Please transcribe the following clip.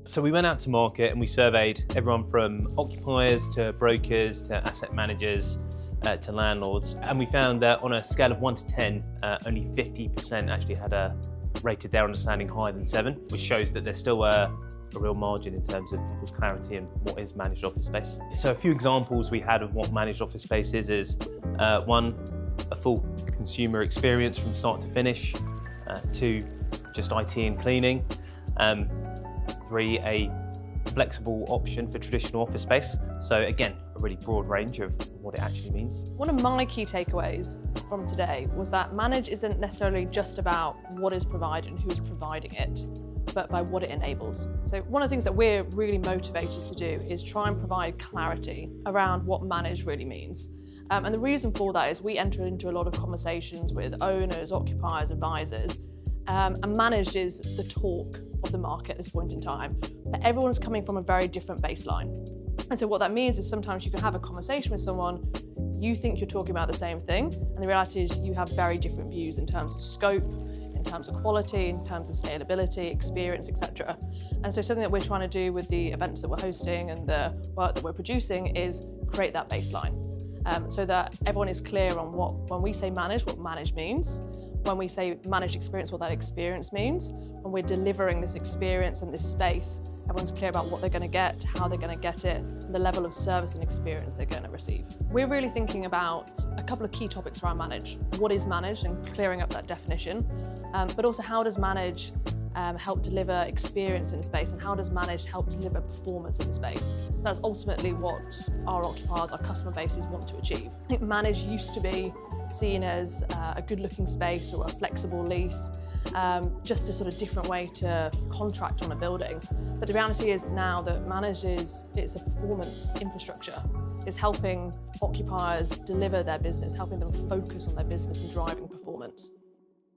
So we went out to market and we surveyed everyone from occupiers to brokers to asset managers to landlords, and we found that on a scale of 1 to 10, only 50% actually had rated their understanding higher than 7, which shows that there's still a real margin in terms of people's clarity and what is managed office space. So a few examples we had of what managed office space is one, a full consumer experience from start to finish, 2, just IT and cleaning, 3, a flexible option for traditional office space. So again, a really broad range of what it actually means. One of my key takeaways from today was that manage isn't necessarily just about what is provided and who's providing it, but by what it enables. So one of the things that we're really motivated to do is try and provide clarity around what manage really means. And the reason for that is we enter into a lot of conversations with owners, occupiers, advisors, and managed is the talk of the market at this point in time. But everyone's coming from a very different baseline. And so what that means is sometimes you can have a conversation with someone, you think you're talking about the same thing, and the reality is you have very different views in terms of scope, in terms of quality, in terms of scalability, experience, etc. And so something that we're trying to do with the events that we're hosting and the work that we're producing is create that baseline. So that everyone is clear on when we say manage, what manage means, when we say managed experience, what that experience means, when we're delivering this experience and this space, everyone's clear about what they're going to get, how they're going to get it, and the level of service and experience they're going to receive. We're really thinking about a couple of key topics around manage. What is managed and clearing up that definition, but also how does manage help deliver experience in a space, and how does manage help deliver performance in the space? That's ultimately what our occupiers, our customer bases want to achieve. I think manage used to be seen as a good-looking space or a flexible lease, just a sort of different way to contract on a building. But the reality is now that manage it's a performance infrastructure. It's helping occupiers deliver their business, helping them focus on their business and driving performance.